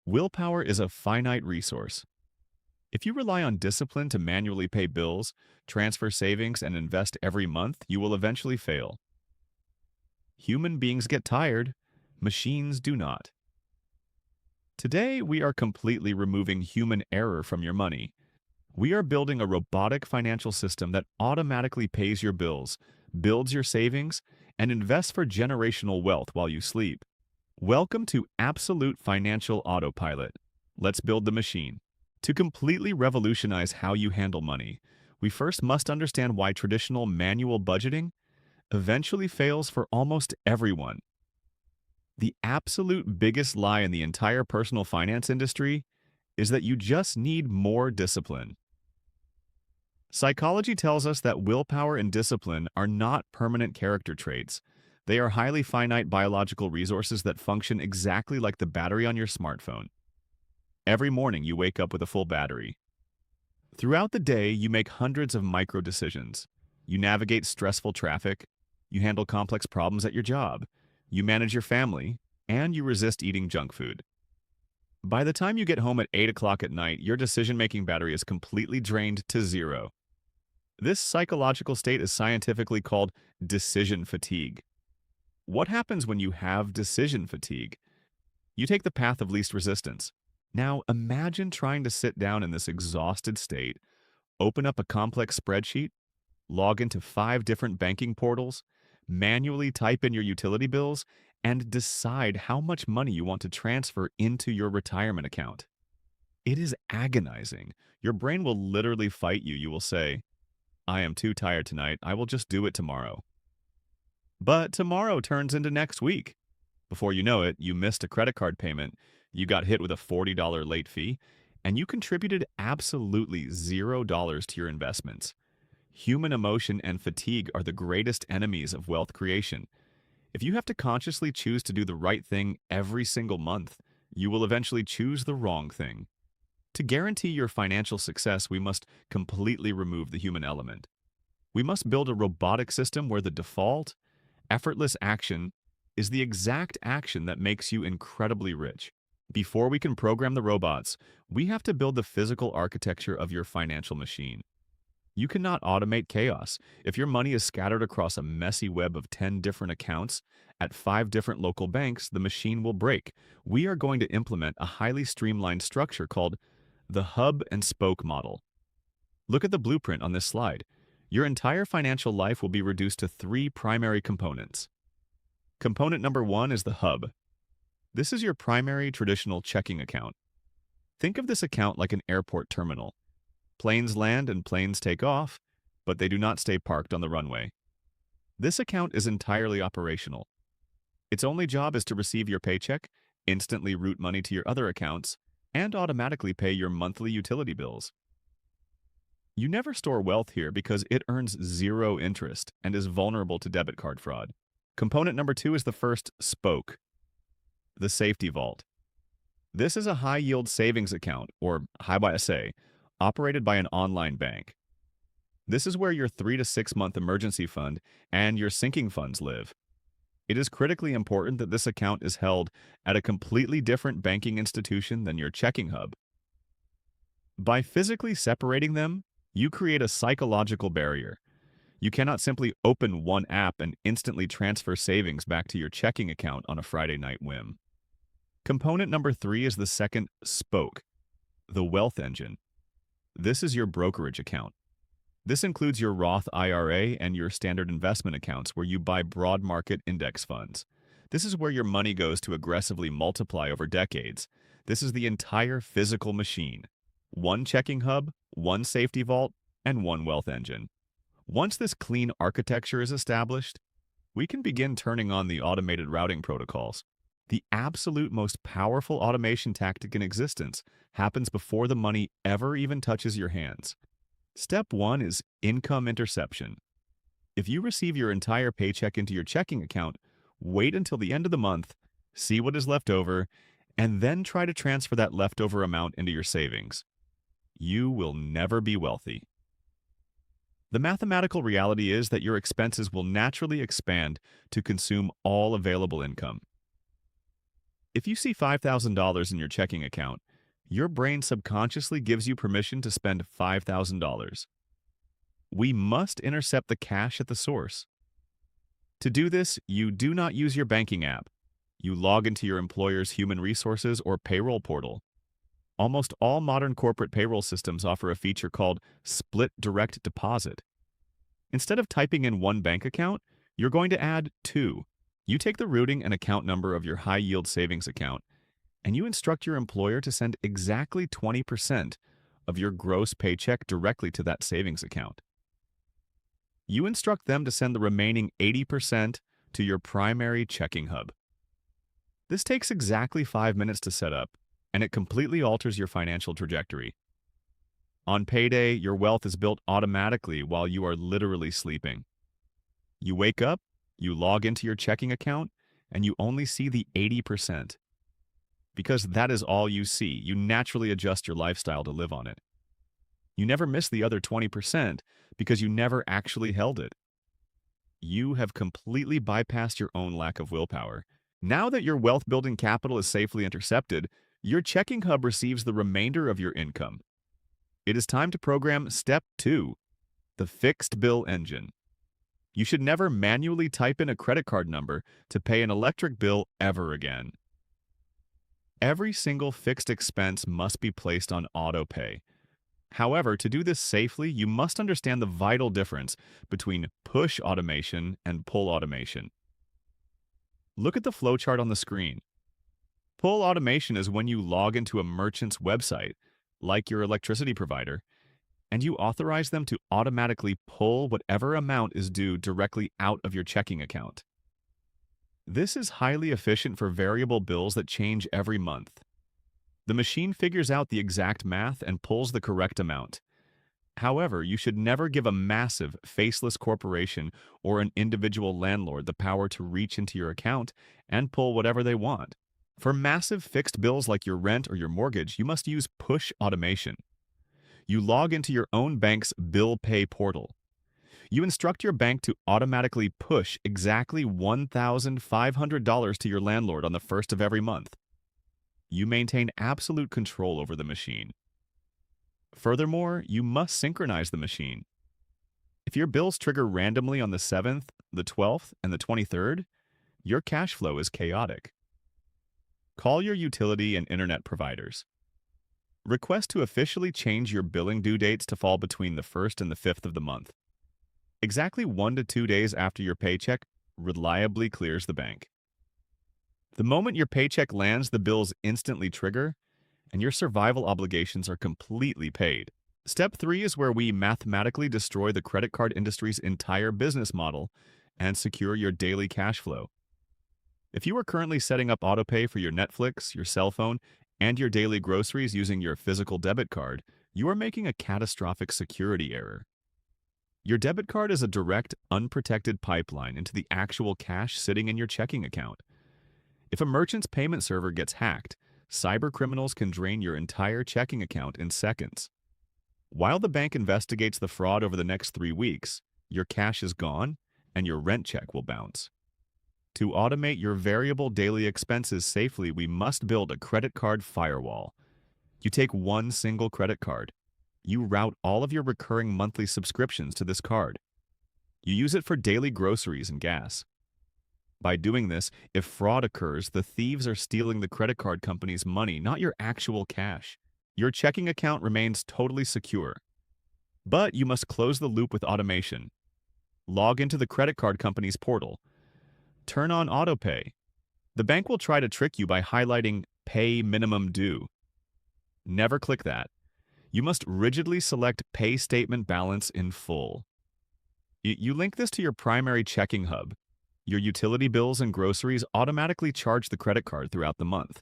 Willpower is a finite resource. If you rely on discipline to manually pay bills, transfer savings, and invest every month, you will eventually fail. Human beings get tired, machines do not. Today, we are completely removing human error from your money. We are building a robotic financial system that automatically pays your bills, builds your savings, and invests for generational wealth while you sleep. Welcome to Absolute Financial Autopilot. Let's build the machine. To completely revolutionize how you handle money, we first must understand why traditional manual budgeting eventually fails for almost everyone. The absolute biggest lie in the entire personal finance industry is that you just need more discipline. Psychology tells us that willpower and discipline are not permanent character traits. They are highly finite biological resources that function exactly like the battery on your smartphone. Every morning you wake up with a full battery. Throughout the day, you make hundreds of micro decisions. You navigate stressful traffic, you handle complex problems at your job, you manage your family, and you resist eating junk food. By the time you get home at 8 o'clock at night, your decision-making battery is completely drained to zero. This psychological state is scientifically called decision fatigue. What happens when you have decision fatigue? You take the path of least resistance. Now, imagine trying to sit down in this exhausted state, open up a complex spreadsheet, log into 5 different banking portals, manually type in your utility bills, and decide how much money you want to transfer into your retirement account. It is agonizing. Your brain will literally fight you. You will say, "I am too tired tonight. I will just do it tomorrow." But tomorrow turns into next week. Before you know it, you missed a credit card payment, you got hit with a $40 late fee, and you contributed absolutely $0 to your investments. Human emotion and fatigue are the greatest enemies of wealth creation. If you have to consciously choose to do the right thing every single month, you will eventually choose the wrong thing. To guarantee your financial success, we must completely remove the human element. We must build a robotic system where the default, effortless action is the exact action that makes you incredibly rich. Before we can program the robots, we have to build the physical architecture of your financial machine. You cannot automate chaos. If your money is scattered across a messy web of 10 different accounts at 5 different local banks, the machine will break. We are going to implement a highly streamlined structure called the hub and spoke model. Look at the blueprint on this slide. Your entire financial life will be reduced to 3 primary components. Component number 1 is the hub. This is your primary traditional checking account. Think of this account like an airport terminal. Planes land and planes take off, but they do not stay parked on the runway. This account is entirely operational. Its only job is to receive your paycheck, instantly route money to your other accounts, and automatically pay your monthly utility bills. You never store wealth here because it earns 0 interest and is vulnerable to debit card fraud. Component number 2 is the first spoke, the safety vault. This is a high-yield savings account, or HIBSA, operated by an online bank. This is where your 3 to 6 month emergency fund and your sinking funds live. It is critically important that this account is held at a completely different banking institution than your checking hub. By physically separating them, you create a psychological barrier. You cannot simply open one app and instantly transfer savings back to your checking account on a Friday night whim. Component number 3 is the second spoke, the wealth engine. This is your brokerage account. This includes your Roth IRA and your standard investment accounts where you buy broad market index funds. This is where your money goes to aggressively multiply over decades. This is the entire physical machine. 1 checking hub, 1 safety vault, and 1 wealth engine. Once this clean architecture is established, we can begin turning on the automated routing protocols. The absolute most powerful automation tactic in existence happens before the money ever even touches your hands. Step 1 is income interception. If you receive your entire paycheck into your checking account, wait until the end of the month, see what is left over, and then try to transfer that leftover amount into your savings. You will never be wealthy. The mathematical reality is that your expenses will naturally expand to consume all available income. If you see $5,000 in your checking account, your brain subconsciously gives you permission to spend $5,000. We must intercept the cash at the source. To do this, you do not use your banking app. You log into your employer's human resources or payroll portal. Almost all modern corporate payroll systems offer a feature called Split Direct Deposit. Instead of typing in one bank account, you're going to add two. You take the routing and account number of your high-yield savings account, and you instruct your employer to send exactly 20% of your gross paycheck directly to that savings account. You instruct them to send the remaining 80% to your primary checking hub. This takes exactly 5 minutes to set up, and it completely alters your financial trajectory. On payday, your wealth is built automatically while you are literally sleeping. You wake up, you log into your checking account, and you only see the 80%. Because that is all you see, you naturally adjust your lifestyle to live on it. You never miss the other 20% because you never actually held it. You have completely bypassed your own lack of willpower. Now that your wealth-building capital is safely intercepted, your checking hub receives the remainder of your income. It is time to program Step 2, the fixed bill engine. You should never manually type in a credit card number to pay an electric bill ever again. Every single fixed expense must be placed on auto pay. However, to do this safely, you must understand the vital difference between push automation and pull automation. Look at the flowchart on the screen. Pull automation is when you log into a merchant's website, like your electricity provider, and you authorize them to automatically pull whatever amount is due directly out of your checking account. This is highly efficient for variable bills that change every month. The machine figures out the exact math and pulls the correct amount. However, you should never give a massive, faceless corporation or an individual landlord the power to reach into your account and pull whatever they want. For massive fixed bills like your rent or your mortgage, you must use push automation. You log into your own bank's bill pay portal. You instruct your bank to automatically push exactly $1,500 to your landlord on the first of every month. You maintain absolute control over the machine. Furthermore, you must synchronize the machine. If your bills trigger randomly on the 7th, the 12th, and the 23rd, your cash flow is chaotic. Call your utility and internet providers. Request to officially change your billing due dates to fall between the 1st and the 5th of the month. Exactly 1 to 2 days after your paycheck reliably clears the bank. The moment your paycheck lands, the bills instantly trigger, and your survival obligations are completely paid. Step 3 is where we mathematically destroy the credit card industry's entire business model and secure your daily cash flow. If you are currently setting up autopay for your Netflix, your cell phone, and your daily groceries using your physical debit card, you are making a catastrophic security error. Your debit card is a direct, unprotected pipeline into the actual cash sitting in your checking account. If a merchant's payment server gets hacked, cybercriminals can drain your entire checking account in seconds. While the bank investigates the fraud over the next 3 weeks, your cash is gone and your rent check will bounce. To automate your variable daily expenses safely, we must build a credit card firewall. You take one single credit card. You route all of your recurring monthly subscriptions to this card. You use it for daily groceries and gas. By doing this, if fraud occurs, the thieves are stealing the credit card company's money, not your actual cash. Your checking account remains totally secure. But you must close the loop with automation. Log into the credit card company's portal. Turn on autopay. The bank will try to trick you by highlighting Pay Minimum Due. Never click that. You must rigidly select Pay Statement Balance in Full. You link this to your primary checking hub. Your utility bills and groceries automatically charge the credit card throughout the month.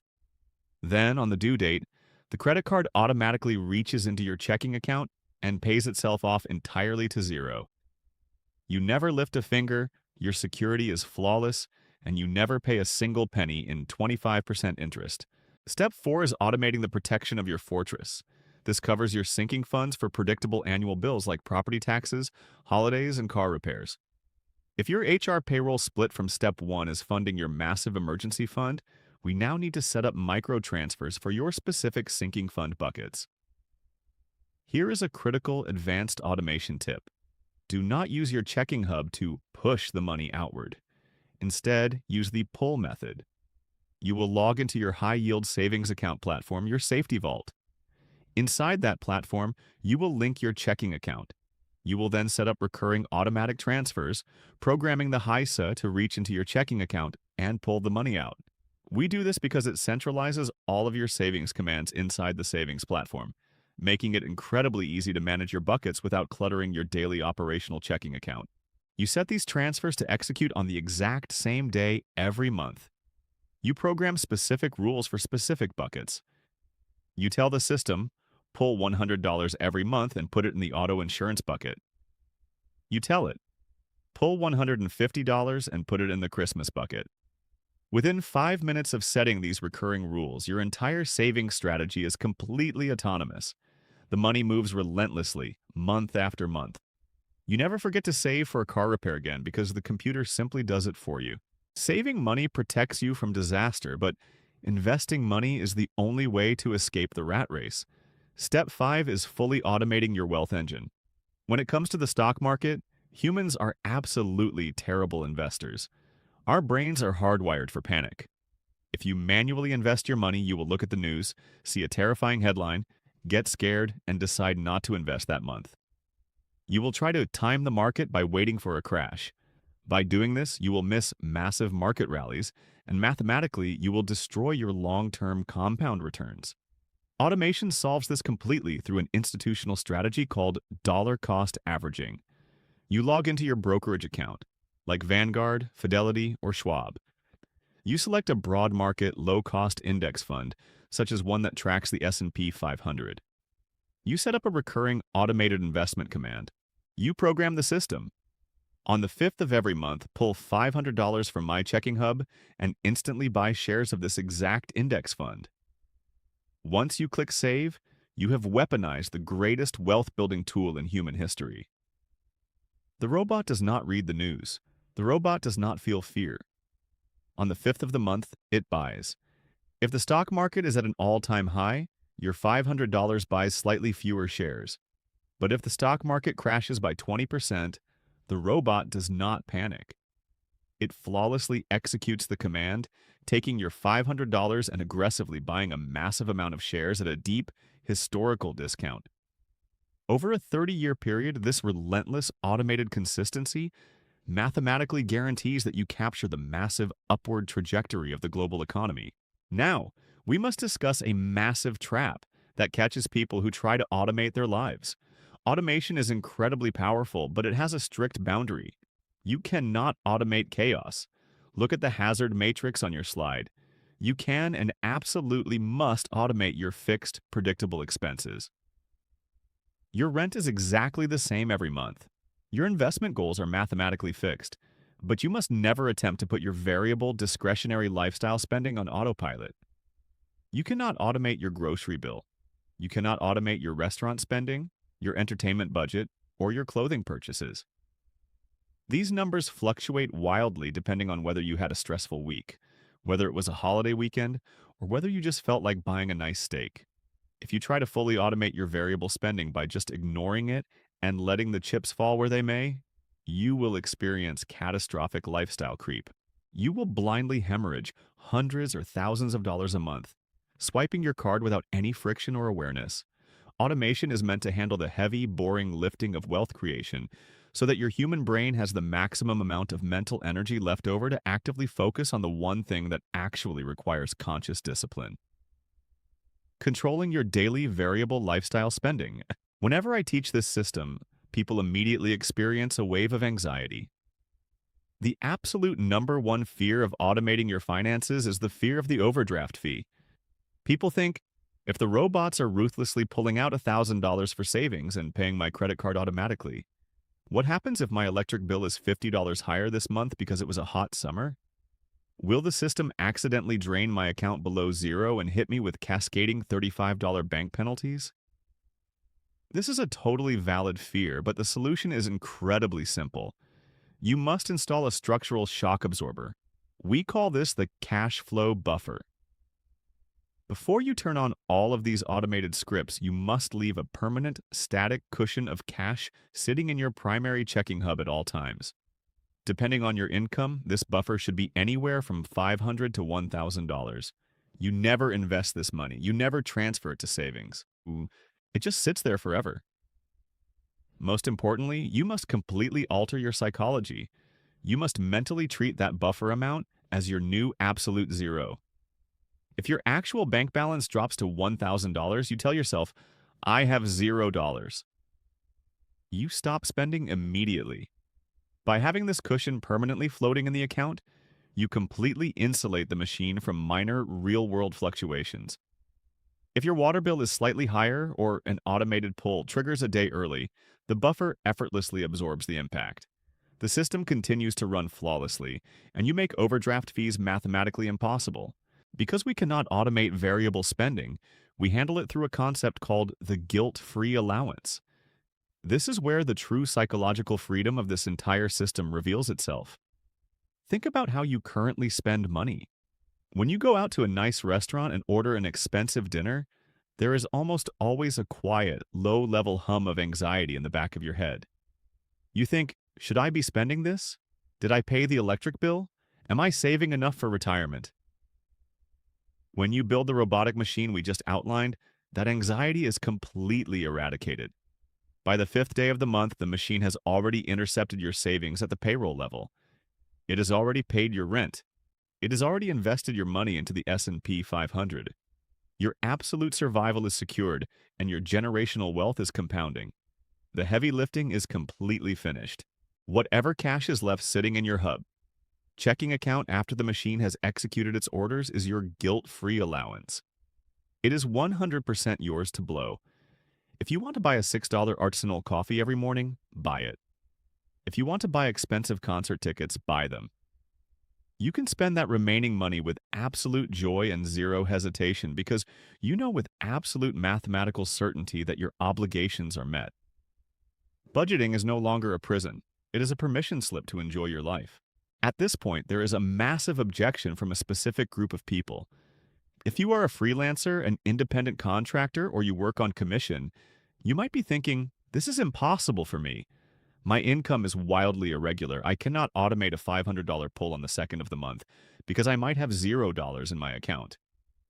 Then, on the due date, the credit card automatically reaches into your checking account and pays itself off entirely to zero. You never lift a finger, your security is flawless, and you never pay a single penny in 25% interest. Step 4 is automating the protection of your fortress. This covers your sinking funds for predictable annual bills like property taxes, holidays, and car repairs. If your HR payroll split from Step 1 is funding your massive emergency fund, we now need to set up micro transfers for your specific sinking fund buckets. Here is a critical advanced automation tip. Do not use your checking hub to push the money outward. Instead, use the pull method. You will log into your high-yield savings account platform, your safety vault. Inside that platform, you will link your checking account. You will then set up recurring automatic transfers, programming the HISA to reach into your checking account and pull the money out. We do this because it centralizes all of your savings commands inside the savings platform, making it incredibly easy to manage your buckets without cluttering your daily operational checking account. You set these transfers to execute on the exact same day every month. You program specific rules for specific buckets. You tell the system, pull $100 every month and put it in the auto insurance bucket. You tell it, pull $150 and put it in the Christmas bucket. Within 5 minutes of setting these recurring rules, your entire savings strategy is completely autonomous. The money moves relentlessly, month after month. You never forget to save for a car repair again because the computer simply does it for you. Saving money protects you from disaster, but investing money is the only way to escape the rat race. Step 5 is fully automating your wealth engine. When it comes to the stock market, humans are absolutely terrible investors. Our brains are hardwired for panic. If you manually invest your money, you will look at the news, see a terrifying headline, get scared, and decide not to invest that month. You will try to time the market by waiting for a crash. By doing this, you will miss massive market rallies, and mathematically, you will destroy your long-term compound returns. Automation solves this completely through an institutional strategy called dollar-cost averaging. You log into your brokerage account, like Vanguard, Fidelity, or Schwab. You select a broad market, low-cost index fund, such as one that tracks the S&P 500. You set up a recurring automated investment command. You program the system. On the 5th of every month, pull $500 from my checking hub and instantly buy shares of this exact index fund. Once you click Save, you have weaponized the greatest wealth-building tool in human history. The robot does not read the news. The robot does not feel fear. On the 5th of the month, it buys. If the stock market is at an all-time high, your $500 buys slightly fewer shares. But if the stock market crashes by 20%, the robot does not panic. It flawlessly executes the command, taking your $500 and aggressively buying a massive amount of shares at a deep, historical discount. Over a 30-year period, this relentless automated consistency mathematically guarantees that you capture the massive upward trajectory of the global economy. Now, we must discuss a massive trap that catches people who try to automate their lives. Automation is incredibly powerful, but it has a strict boundary. You cannot automate chaos. Look at the hazard matrix on your slide. You can and absolutely must automate your fixed, predictable expenses. Your rent is exactly the same every month. Your investment goals are mathematically fixed, but you must never attempt to put your variable, discretionary lifestyle spending on autopilot. You cannot automate your grocery bill. You cannot automate your restaurant spending, your entertainment budget, or your clothing purchases. These numbers fluctuate wildly depending on whether you had a stressful week, whether it was a holiday weekend, or whether you just felt like buying a nice steak. If you try to fully automate your variable spending by just ignoring it and letting the chips fall where they may, you will experience catastrophic lifestyle creep. You will blindly hemorrhage hundreds or thousands of dollars a month, swiping your card without any friction or awareness. Automation is meant to handle the heavy, boring lifting of wealth creation so that your human brain has the maximum amount of mental energy left over to actively focus on the one thing that actually requires conscious discipline. Controlling your daily variable lifestyle spending. Whenever I teach this system, people immediately experience a wave of anxiety. The absolute #1 fear of automating your finances is the fear of the overdraft fee. People think, if the robots are ruthlessly pulling out $1,000 for savings and paying my credit card automatically, what happens if my electric bill is $50 higher this month because it was a hot summer? Will the system accidentally drain my account below zero and hit me with cascading $35 bank penalties? This is a totally valid fear, but the solution is incredibly simple. You must install a structural shock absorber. We call this the cash flow buffer. Before you turn on all of these automated scripts, you must leave a permanent, static cushion of cash sitting in your primary checking hub at all times. Depending on your income, this buffer should be anywhere from $500 to $1,000. You never invest this money. You never transfer it to savings. It just sits there forever. Most importantly, you must completely alter your psychology. You must mentally treat that buffer amount as your new absolute zero. If your actual bank balance drops to $1,000, you tell yourself, I have $0. You stop spending immediately. By having this cushion permanently floating in the account, you completely insulate the machine from minor, real-world fluctuations. If your water bill is slightly higher or an automated pull triggers a day early, the buffer effortlessly absorbs the impact. The system continues to run flawlessly, and you make overdraft fees mathematically impossible. Because we cannot automate variable spending, we handle it through a concept called the guilt-free allowance. This is where the true psychological freedom of this entire system reveals itself. Think about how you currently spend money. When you go out to a nice restaurant and order an expensive dinner, there is almost always a quiet, low-level hum of anxiety in the back of your head. You think, should I be spending this? Did I pay the electric bill? Am I saving enough for retirement? When you build the robotic machine we just outlined, that anxiety is completely eradicated. By the 5th day of the month, the machine has already intercepted your savings at the payroll level. It has already paid your rent. It has already invested your money into the S&P 500. Your absolute survival is secured, and your generational wealth is compounding. The heavy lifting is completely finished. Whatever cash is left sitting in your hub, checking account after the machine has executed its orders is your guilt-free allowance. It is 100% yours to blow. If you want to buy a $6 artisanal coffee every morning, buy it. If you want to buy expensive concert tickets, buy them. You can spend that remaining money with absolute joy and zero hesitation because you know with absolute mathematical certainty that your obligations are met. Budgeting is no longer a prison. It is a permission slip to enjoy your life. At this point, there is a massive objection from a specific group of people. If you are a freelancer, an independent contractor, or you work on commission, you might be thinking, this is impossible for me. My income is wildly irregular. I cannot automate a $500 pull on the 2nd of the month because I might have $0 in my account.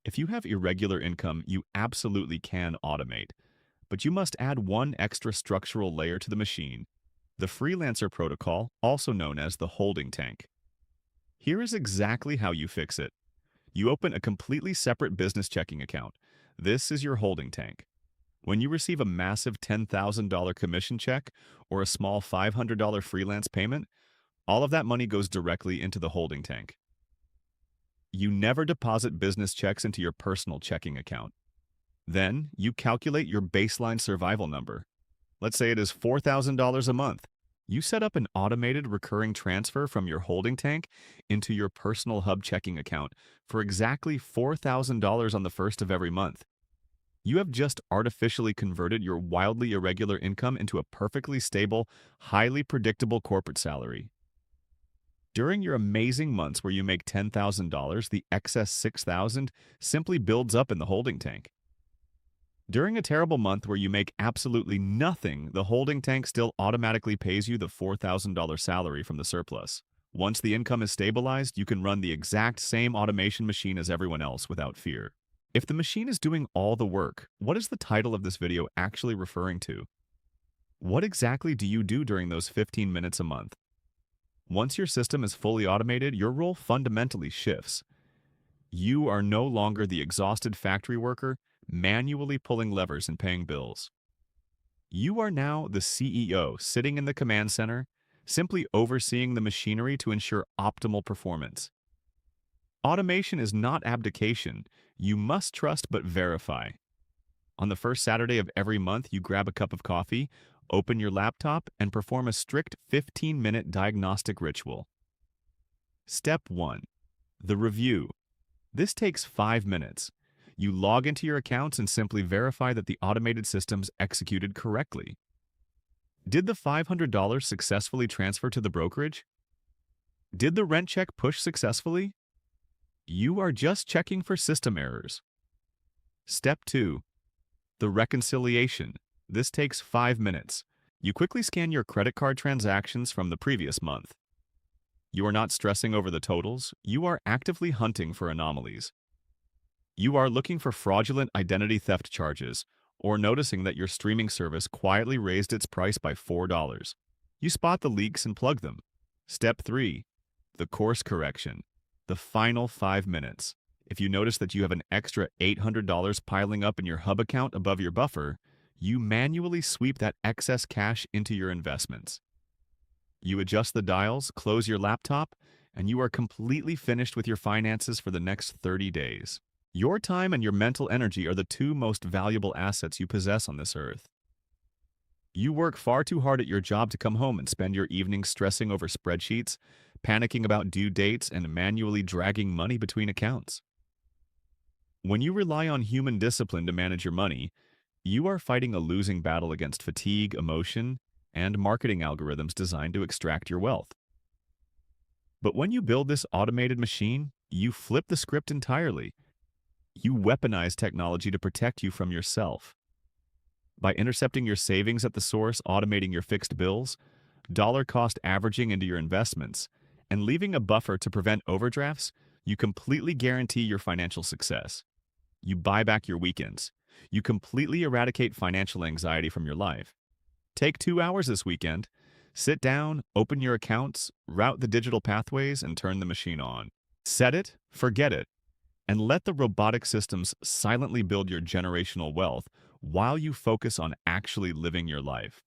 If you have irregular income, you absolutely can automate, but you must add one extra structural layer to the machine, the Freelancer protocol, also known as the holding tank. Here is exactly how you fix it. You open a completely separate business checking account. This is your holding tank. When you receive a massive $10,000 commission check or a small $500 freelance payment, all of that money goes directly into the holding tank. You never deposit business checks into your personal checking account. Then, you calculate your baseline survival number. Let's say it is $4,000 a month. You set up an automated recurring transfer from your holding tank into your personal hub checking account for exactly $4,000 on the 1st of every month. You have just artificially converted your wildly irregular income into a perfectly stable, highly predictable corporate salary. During your amazing months where you make $10,000, the excess $6,000 simply builds up in the holding tank. During a terrible month where you make absolutely nothing, the holding tank still automatically pays you the $4,000 salary from the surplus. Once the income is stabilized, you can run the exact same automation machine as everyone else without fear. If the machine is doing all the work, what is the title of this video actually referring to? What exactly do you do during those 15 minutes a month? Once your system is fully automated, your role fundamentally shifts. You are no longer the exhausted factory worker manually pulling levers and paying bills. You are now the CEO sitting in the command center, simply overseeing the machinery to ensure optimal performance. Automation is not abdication. You must trust but verify. On the first Saturday of every month, you grab a cup of coffee, open your laptop, and perform a strict 15-minute diagnostic ritual. Step 1. The review. This takes 5 minutes. You log into your accounts and simply verify that the automated systems executed correctly. Did the $500 successfully transfer to the brokerage? Did the rent check push successfully? You are just checking for system errors. Step 2. The reconciliation. This takes 5 minutes. You quickly scan your credit card transactions from the previous month. You are not stressing over the totals, you are actively hunting for anomalies. You are looking for fraudulent identity theft charges, or noticing that your streaming service quietly raised its price by $4. You spot the leaks and plug them. Step 3. The course correction. The final 5 minutes. If you notice that you have an extra $800 piling up in your hub account above your buffer, you manually sweep that excess cash into your investments. You adjust the dials, close your laptop, and you are completely finished with your finances for the next 30 days. Your time and your mental energy are the two most valuable assets you possess on this earth. You work far too hard at your job to come home and spend your evenings stressing over spreadsheets, panicking about due dates, and manually dragging money between accounts. When you rely on human discipline to manage your money, you are fighting a losing battle against fatigue, emotion, and marketing algorithms designed to extract your wealth. But when you build this automated machine, you flip the script entirely. You weaponize technology to protect you from yourself. By intercepting your savings at the source, automating your fixed bills, dollar cost averaging into your investments, and leaving a buffer to prevent overdrafts, you completely guarantee your financial success. You buy back your weekends. You completely eradicate financial anxiety from your life. Take 2 hours this weekend. Sit down, open your accounts, route the digital pathways, and turn the machine on. Set it, forget it, and let the robotic systems silently build your generational wealth while you focus on actually living your life.